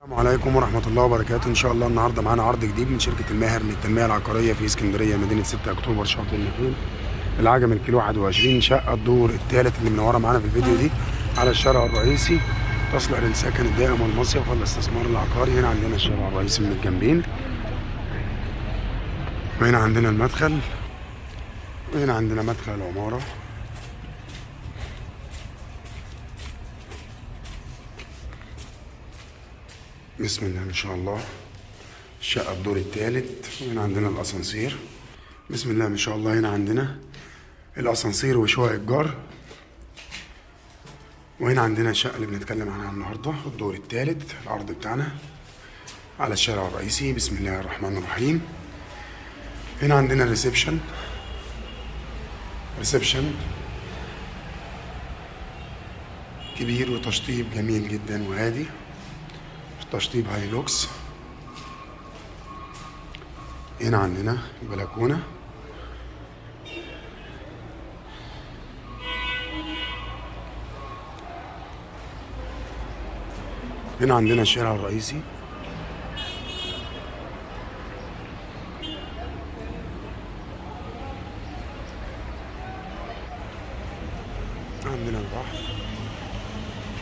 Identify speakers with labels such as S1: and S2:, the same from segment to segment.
S1: السلام عليكم ورحمة الله وبركاته. إن شاء الله النهاردة معانا عرض جديد من شركة الماهر للتنمية العقارية في اسكندرية مدينة 6 أكتوبر شاطئ النخيل. العجم الكيلو 21 شقة الدور الثالث اللي منورة معانا في الفيديو دي على الشارع الرئيسي، تصلح للسكن الدائم والمصيف والاستثمار العقاري. هنا عندنا الشارع الرئيسي من الجنبين، وهنا عندنا المدخل، وهنا عندنا مدخل العمارة. بسم الله ما شاء الله. الشقة الدور الثالث، وهنا عندنا الأسانسير. بسم الله ما شاء الله. هنا عندنا الأسانسير وشقق الجار، وهنا عندنا الشقة اللي بنتكلم عنها النهاردة الدور الثالث. العرض بتاعنا على الشارع الرئيسي. بسم الله الرحمن الرحيم. هنا عندنا الريسبشن. كبير وتشطيب جميل جدا وهادي، تشطيب هايلوكس. هنا عندنا بلكونة، هنا عندنا الشارع الرئيسي. عندنا البحر،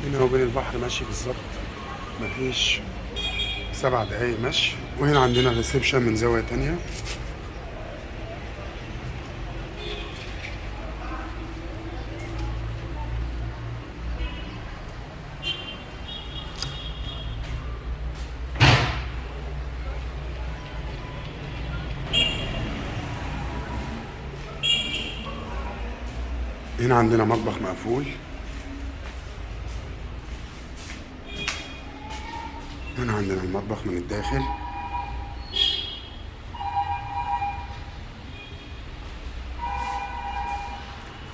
S1: هنا وبين البحر ماشي بالظبط مفيش 7 دقايق مشي. وهنا عندنا الريسبشن من زاوية تانية. هنا عندنا مطبخ مقفول. هنا عندنا المطبخ من الداخل.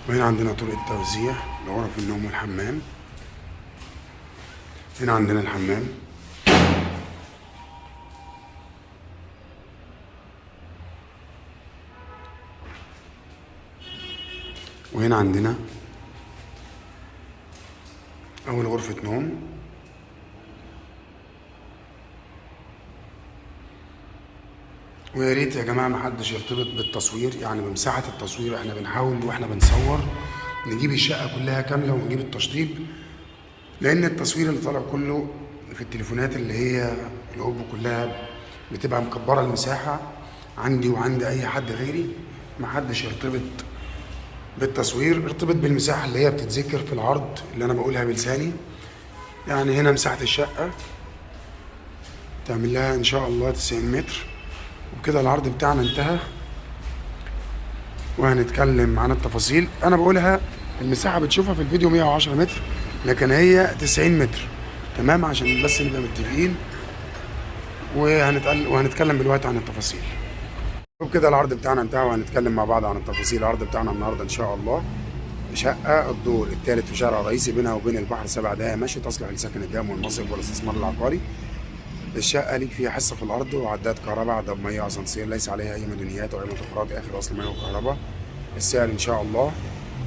S1: وهنا عندنا طرق التوزيع لغرف النوم والحمام. هنا عندنا الحمام. وهنا عندنا أول غرفة نوم. ويا ريت يا جماعه ما حدش يرتبط بالتصوير، يعني بمساحه التصوير. احنا بنحاول واحنا بنصور نجيب الشقه كلها كامله ونجيب التشطيب، لان التصوير اللي طالع كله في التليفونات اللي هي الأوبو كلها بتبقى مكبره المساحه عندي وعند اي حد غيري. ما حدش يرتبط بالتصوير، ارتبط بالمساحه اللي هي بتتذكر في العرض اللي انا بقولها بلساني. يعني هنا مساحه الشقه تعمل لها ان شاء الله 90 متر. وبكده العرض بتاعنا انتهى، وهنتكلم عن التفاصيل. انا بقولها المساحه بتشوفها في الفيديو 110 متر، لكن هي 90 متر تمام، عشان بس نبقى متفقين. وهنتكلم دلوقتي عن التفاصيل. وبكده العرض بتاعنا انتهى، وهنتكلم مع بعض عن التفاصيل. العرض بتاعنا النهارده ان شاء الله شقه الدور الثالث في شارع رئيسي، بينها وبين البحر 7 دقايق مشي، تصلح لسكن الدائم والمصيف والاستثمار العقاري. الشقة ليك فيها حصة في الأرض وعداد كهرباء، عداد مية، أسانسير، ليس عليها أي مدنيات أو أي متخرجات، آخر أصل مية وكهرباء. السعر إن شاء الله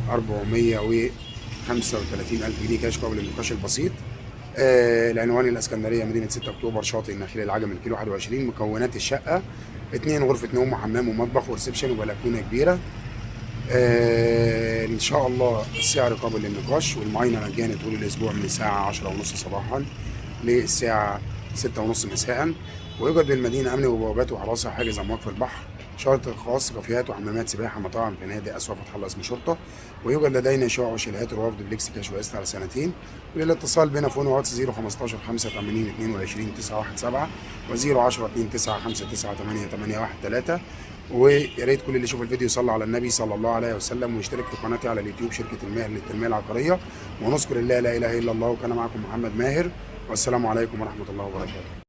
S1: 435,000 جنيه كاش قبل النقاش البسيط. العنوان الإسكندرية مدينة 6 أكتوبر شاطئ النخيل، العجم الكيلو 21. مكونات الشقة 2 غرفة نوم وحمام ومطبخ وريسبشن وبلكونة كبيرة. إن شاء الله السعر قابل للنقاش، والمعاينة مجاني طول الأسبوع من الساعة 10:30 صباحا للساعة 6:30 مساء. ويوجد بالمدينة أمن وبوابات وحراسة، حاجز أمواج في البحر، شرط خاص، كافيهات وحمامات سباحة، مطاعم، فنادق، أسواق فتح الله اسم شرطة. ويوجد لدينا إشاعة وشيلات وروافد بليكس كاش وقسط على 2 سنين. وللاتصال بنا فون واتس 015 580 22 917 و010 29 59 813. ويا ريت كل اللي يشوف الفيديو يصلي على النبي صلى الله عليه وسلم، ويشترك في قناتي على اليوتيوب شركة الماهر للتنمية العقارية. ونذكر الله لا إله إلا الله. وكان معكم محمد ماهر، والسلام عليكم ورحمة الله وبركاته.